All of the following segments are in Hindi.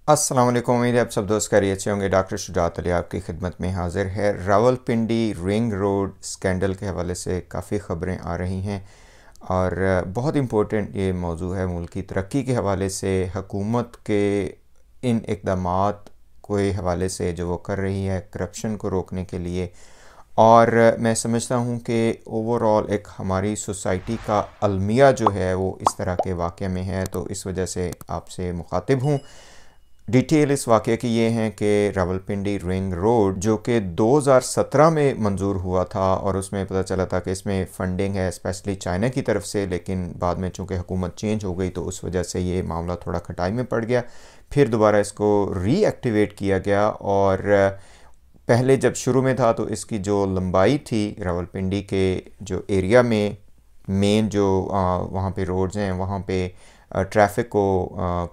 अस्सलाम वालेकुम। उम्मीद है आप सब दोस्त खैरियत से होंगे। डॉक्टर शुजात अली आपकी खिदमत में हाजिर है। रावलपिंडी रिंग रोड स्कैंडल के हवाले से काफ़ी ख़बरें आ रही हैं और बहुत इम्पोर्टेंट ये मौजू है। मुल्क की तरक्की के हवाले से हुकूमत के इन इक़दामात के हवाले से जो वो कर रही है करप्शन को रोकने के लिए, और मैं समझता हूँ कि ओवरऑल एक हमारी सोसाइटी का अलमिया जो है वो इस तरह के वाक़े में है। तो इस वजह से आपसे मुखातिब हूँ। डिटेल इस वाक़े की ये हैं कि रावलपिंडी रिंग रोड जो कि 2017 में मंजूर हुआ था और उसमें पता चला था कि इसमें फ़ंडिंग है स्पेशली चाइना की तरफ से, लेकिन बाद में चूँकि हुकूमत चेंज हो गई तो उस वजह से ये मामला थोड़ा खटाई में पड़ गया। फिर दोबारा इसको रीएक्टिवेट किया गया और पहले जब शुरू में था तो इसकी जो लंबाई थी रावलपिंडी के जो एरिया में मेन जो वहाँ पे रोड्स हैं वहाँ पे ट्रैफिक को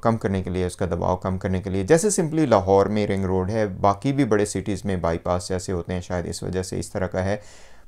कम करने के लिए, उसका दबाव कम करने के लिए, जैसे सिंपली लाहौर में रिंग रोड है, बाकी भी बड़े सिटीज़ में बाईपास जैसे होते हैं, शायद इस वजह से इस तरह का है।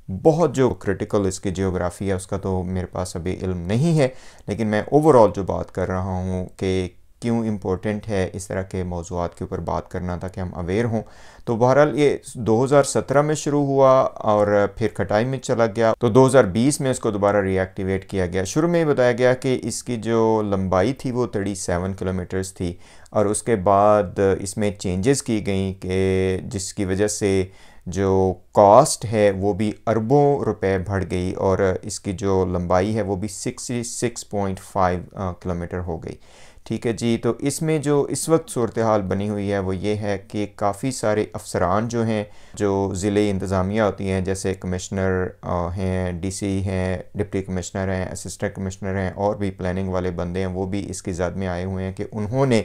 बहुत जो क्रिटिकल इसकी जियोग्राफी है उसका तो मेरे पास अभी इल्म नहीं है, लेकिन मैं ओवरऑल जो बात कर रहा हूँ कि क्यों इम्पोर्टेंट है इस तरह के मौज़ूआत के ऊपर बात करना ताकि हम अवेयर हों। तो बहरहाल ये 2017 में शुरू हुआ और फिर खटाई में चला गया, तो 2020 में इसको दोबारा रीएक्टिवेट किया गया। शुरू में बताया गया कि इसकी जो लंबाई थी वो 37 किलोमीटर्स थी और उसके बाद इसमें चेंजेस की गई कि जिसकी वजह से जो कॉस्ट है वो भी अरबों रुपए बढ़ गई और इसकी जो लंबाई है वो भी 66.5 किलोमीटर हो गई। ठीक है जी। तो इसमें जो इस वक्त सूरत हाल बनी हुई है वो ये है कि काफ़ी सारे अफसरान जो हैं, जो ज़िले इंतज़ामिया होती हैं, जैसे कमिश्नर हैं, डीसी हैं, डिप्टी कमिश्नर हैं, असिस्टेंट कमिश्नर हैं और भी प्लानिंग वाले बंदे हैं, वो भी इसकी ज़द में आए हुए हैं कि उन्होंने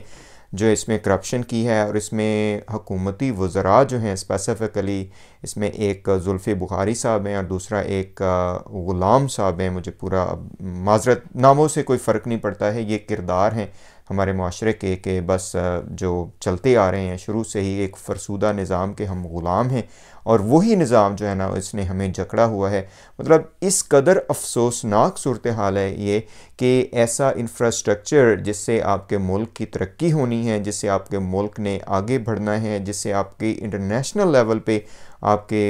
जो इसमें करप्शन की है और इसमें हुकूमती वज़रा जो हैं, स्पेसिफ़िकली इसमें एक जुल्फ़ी बुखारी साहब हैं और दूसरा एक ग़ुलाम साहब हैं। मुझे पूरा माज़रत, नामों से कोई फ़र्क नहीं पड़ता है, ये किरदार हैं हमारे माशरे के बस जो चलते आ रहे हैं शुरू से ही, एक फ़रसूदा निज़ाम के हम ग़ुलाम हैं और वही निज़ाम जो है ना इसने हमें जकड़ा हुआ है। मतलब इस कदर अफसोसनाक सूरत हाल है ये कि ऐसा इंफ्रास्ट्रक्चर जिससे आपके मुल्क की तरक्की होनी है, जिससे आपके मुल्क ने आगे बढ़ना है, जिससे आपकी इंटरनेशनल लेवल पे आपके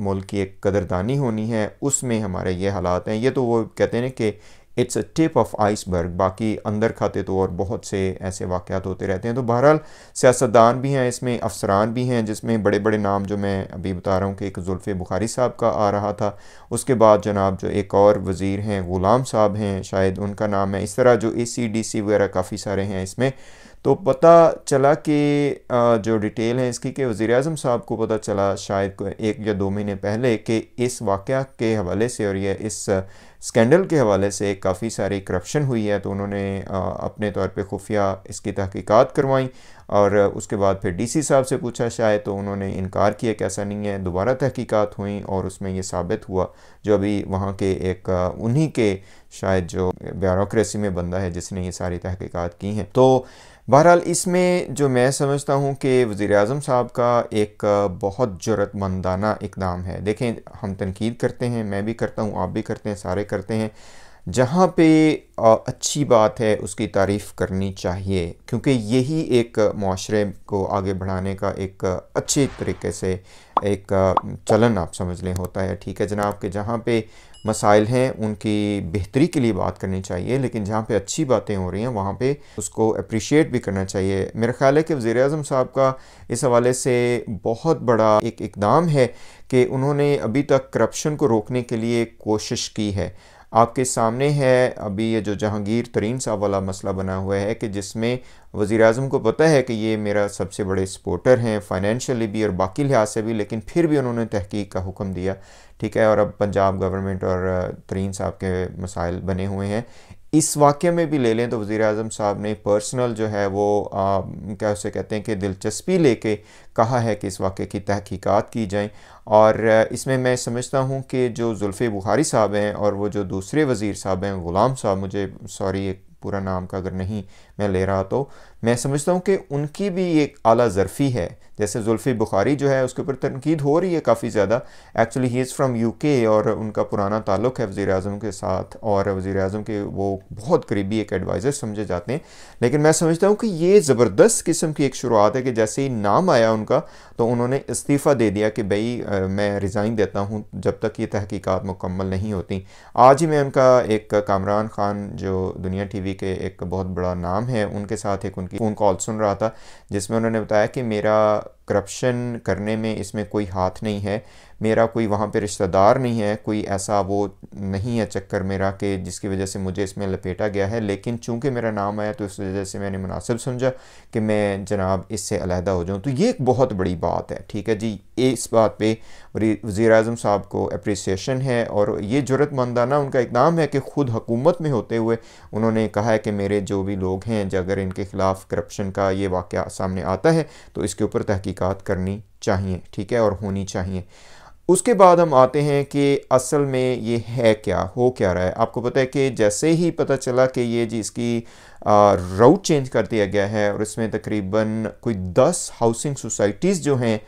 मुल्क की एक कदरदानी होनी है, उसमें हमारे ये हालात हैं। ये तो वो कहते हैं ना कि it's a tip of iceberg, बाकी अंदर खाते तो और बहुत से ऐसे वाक़यात होते रहते हैं। तो बहरहाल सियासतदान भी हैं इसमें, अफसरान भी हैं, जिसमें बड़े बड़े नाम जो मैं अभी बता रहा हूँ कि एक जुल्फ़ी बुखारी साहब का आ रहा था, उसके बाद जनाब जो एक और वज़ीर हैं ग़ुलाम साहब हैं, शायद उनका नाम है, इस तरह जो ACDC वगैरह काफ़ी सारे हैं इसमें। तो पता चला कि जो डिटेल है इसकी कि वज़ीर-ए-आज़म साहब को पता चला शायद 1 या 2 महीने पहले कि इस वाक़या के हवाले से और ये इस स्कैंडल के हवाले से काफ़ी सारी करप्शन हुई है। तो उन्होंने अपने तौर पे खुफिया इसकी तहकीकात करवाई और उसके बाद फिर DC साहब से पूछा शायद, तो उन्होंने इनकार किया कि ऐसा नहीं है। दोबारा तहकीकात हुई और उसमें ये साबित हुआ, जो अभी वहाँ के एक उन्हीं के शायद जो ब्यूरोक्रेसी में बंदा है जिसने ये सारी तहकीकात की हैं। तो बहरहाल इसमें जो मैं समझता हूँ कि वज़ीर-ए-आज़म साहब का एक बहुत जुर्रतमंदाना इक़दाम है। देखें, हम तनकीद करते हैं, मैं भी करता हूँ, आप भी करते हैं, सारे करते हैं। जहाँ पे अच्छी बात है उसकी तारीफ़ करनी चाहिए, क्योंकि यही एक माशरे को आगे बढ़ाने का एक अच्छे तरीके से एक चलन आप समझ लें होता है। ठीक है जनाब, कि जहाँ पे मसाइल हैं उनकी बेहतरी के लिए बात करनी चाहिए, लेकिन जहाँ पे अच्छी बातें हो रही हैं वहाँ पे उसको अप्रिशिएट भी करना चाहिए। मेरा ख़्याल है कि वज़ीर-ए-आज़म साहब का इस हवाले से बहुत बड़ा एक इक़दाम है कि उन्होंने अभी तक करप्शन को रोकने के लिए कोशिश की है। आपके सामने है अभी ये जो जहांगीर तरीन साहब वाला मसला बना हुआ है कि जिसमें वज़ीर-ए-आज़म को पता है कि ये मेरा सबसे बड़े सपोर्टर हैं फाइनेंशियली भी और बाकी लिहाज से भी, लेकिन फिर भी उन्होंने तहकीक का हुक्म दिया। ठीक है, और अब पंजाब गवर्नमेंट और तरीन साहब के मसाइल बने हुए हैं। इस वाक़े में भी ले लें तो वज़ीर-ए-आज़म साहब ने पर्सनल जो है वो क्या उसे कहते हैं कि दिलचस्पी लेके कहा है कि इस वाक़े की तहकीकात की जाएँ। और इसमें मैं समझता हूँ कि जो जुल्फ़ी बुखारी साहब हैं और वो जो दूसरे वज़ीर साहब हैं ग़ुलाम साहब, मुझे सॉरी एक पूरा नाम का अगर नहीं मैं ले रहा, तो मैं समझता हूँ कि उनकी भी एक आला ज़रफ़ी है। जैसे जुल्फ़ी बुखारी जो है उसके ऊपर तनकीद हो रही है काफ़ी ज़्यादा, actually he is from UK और उनका पुराना ताल्लुक़ है वज़ीर आज़म के साथ, और वज़ीर आज़म के वो बहुत करीबी एक एडवाइज़र समझे जाते हैं। लेकिन मैं समझता हूँ कि ये ज़बरदस्त किस्म की एक शुरुआत है कि जैसे ही नाम आया उनका तो उन्होंने इस्तीफ़ा दे दिया कि भाई मैं रिज़ाइन देता हूँ जब तक ये तहकीकात मुकम्मल नहीं होती। आज ही मैं उनका एक कामरान खान जो दुनिया टीवी के एक बहुत बड़ा नाम है, उनके साथ एक उनकी फ़ोन कॉल सुन रहा था जिसमें उन्होंने बताया कि मेरा करप्शन करने में इसमें कोई हाथ नहीं है, मेरा कोई वहाँ पे रिश्तेदार नहीं है, कोई ऐसा वो नहीं है चक्कर मेरा कि जिसकी वजह से मुझे इसमें लपेटा गया है, लेकिन चूंकि मेरा नाम आया तो इस वजह से मैंने मुनासिब समझा कि मैं जनाब इससे अलहदा हो जाऊँ। तो ये एक बहुत बड़ी बात है, ठीक है जी। इस बात पे वज़ीर आज़म साहब को अप्रिसिएशन है और ये जुर्रतमंदाना उनका इक़दाम है कि ख़ुद हुकूमत में होते हुए उन्होंने कहा है कि मेरे जो भी लोग हैं अगर इनके ख़िलाफ़ करप्शन का ये वाक़या सामने आता है तो इसके ऊपर तहकीकात करनी चाहिए, ठीक है, और होनी चाहिए। उसके बाद हम आते हैं कि असल में ये है क्या, हो क्या रहा है। आपको पता है कि जैसे ही पता चला कि ये जी इसकी रूट चेंज कर दिया गया है और इसमें तकरीबन कोई 10 हाउसिंग सोसाइटीज़ जो हैं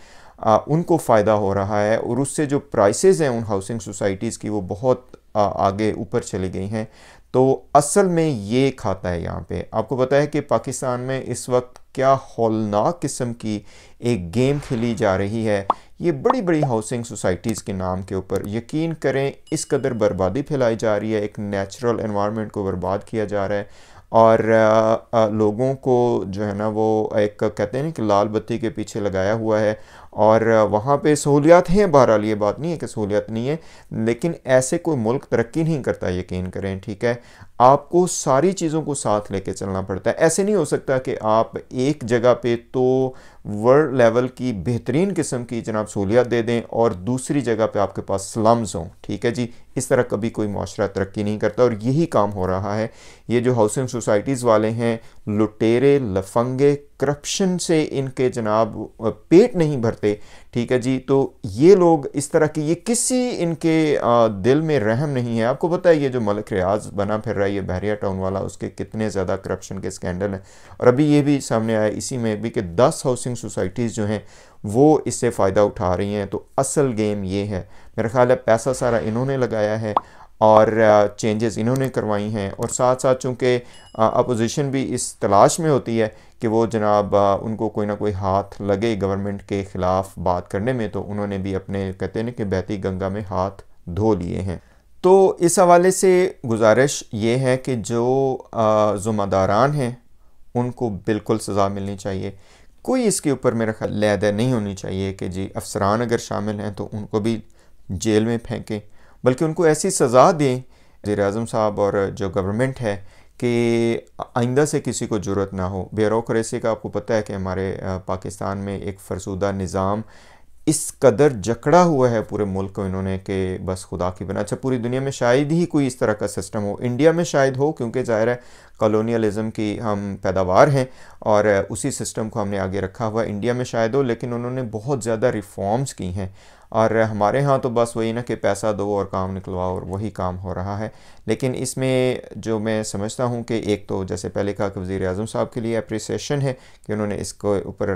उनको फ़ायदा हो रहा है और उससे जो प्राइसेस हैं उन हाउसिंग सोसाइटीज़ की वो बहुत आगे ऊपर चली गई हैं। तो असल में ये खाता है यहाँ पे। आपको पता है कि पाकिस्तान में इस वक्त क्या हौलनाक किस्म की एक गेम खेली जा रही है। ये बड़ी बड़ी हाउसिंग सोसाइटीज़ के नाम के ऊपर यकीन करें इस कदर बर्बादी फैलाई जा रही है, एक नेचुरल एनवायरनमेंट को बर्बाद किया जा रहा है और लोगों को जो है ना वो एक कहते हैं ना कि लाल बत्ती के पीछे लगाया हुआ है और वहाँ पे सहूलियात हैं। बहरहाल ये बात नहीं है कि सहूलियात नहीं है, लेकिन ऐसे कोई मुल्क तरक्की नहीं करता, यकीन करें, ठीक है। आपको सारी चीज़ों को साथ लेके चलना पड़ता है। ऐसे नहीं हो सकता कि आप एक जगह पे तो वर्ल्ड लेवल की बेहतरीन किस्म की जनाब सहूलियात दे दें और दूसरी जगह पे आपके पास स्लम्स हों, ठीक है जी। इस तरह कभी कोई माशरा तरक्की नहीं करता और यही काम हो रहा है। ये जो हाउसिंग सोसाइटीज़ वाले हैं, लुटेरे, लफंगे, करप्शन से इनके जनाब पेट नहीं भरते, ठीक है जी। तो ये लोग इस तरह की, ये किसी इनके दिल में रहम नहीं है। आपको पता है ये जो मलिक रियाज बना फिर रहा है ये बहरिया टाउन वाला, उसके कितने ज़्यादा करप्शन के स्कैंडल हैं और अभी ये भी सामने आया इसी में भी कि 10 हाउसिंग सोसाइटीज़ जो हैं वो इससे फ़ायदा उठा रही हैं। तो असल गेम ये है, मेरा ख्याल है पैसा सारा इन्होंने लगाया है और चेंजेस इन्होंने करवाई हैं और साथ साथ चूँकि अपोजिशन भी इस तलाश में होती है कि वो जनाब उनको कोई ना कोई हाथ लगे गवर्नमेंट के ख़िलाफ़ बात करने में, तो उन्होंने भी अपने कहते हैं कि बहती गंगा में हाथ धो लिए हैं। तो इस हवाले से गुजारिश ये है कि जो ज़िम्मेदारान हैं उनको बिल्कुल सज़ा मिलनी चाहिए। कोई इसके ऊपर मेरा ख्याल लहदा नहीं होनी चाहिए कि जी अफसरान अगर शामिल हैं तो उनको भी जेल में फेंकें, बल्कि उनको ऐसी सज़ा दें वज़ीर आज़म साहब और जो गवर्नमेंट है कि आइंदा से किसी को ज़रूरत ना हो ब्यूरोक्रेसी का। आपको पता है कि हमारे पाकिस्तान में एक फरसूदा निज़ाम इस कदर जकड़ा हुआ है पूरे मुल्क को इन्होंने कि बस खुदा की बना। अच्छा, पूरी दुनिया में शायद ही कोई इस तरह का सिस्टम हो, इंडिया में शायद हो क्योंकि ज़ाहिर है कॉलोनियलिज़म की हम पैदावार हैं और उसी सिस्टम को हमने आगे रखा हुआ। इंडिया में शायद हो, लेकिन उन्होंने बहुत ज़्यादा रिफॉर्म्स की हैं और हमारे यहाँ तो बस वही ना कि पैसा दो और काम निकलवाओ और वही काम हो रहा है। लेकिन इसमें जो मैं समझता हूँ कि एक तो जैसे पहले कहा कि वज़ीर आज़म साहब के लिए अप्रिसिएशन है कि उन्होंने इसको ऊपर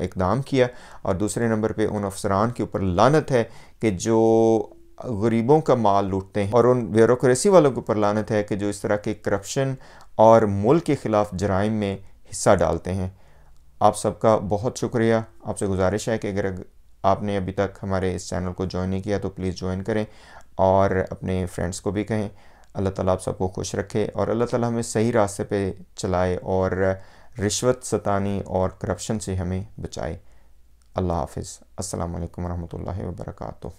इक़दाम किया और दूसरे नंबर पे उन अफसरान के ऊपर लानत है कि जो गरीबों का माल लूटते हैं और उन ब्यूरोक्रेसी वालों के ऊपर लानत है कि जो इस तरह के करप्शन और मुल्क के ख़िलाफ़ जराइम में हिस्सा डालते हैं। आप सबका बहुत शुक्रिया। आपसे गुजारिश है कि अगर आपने अभी तक हमारे इस चैनल को ज्वाइन नहीं किया तो प्लीज़ ज्वाइन करें और अपने फ्रेंड्स को भी कहें। अल्लाह ताला आप सबको खुश रखे और अल्लाह ताला हमें सही रास्ते पे चलाए और रिश्वत सतानी और करप्शन से हमें बचाए। अल्लाह हाफ़िज़। अस्सलामु अलैकुम वरहमतुल्लाहि वबरकातुहू।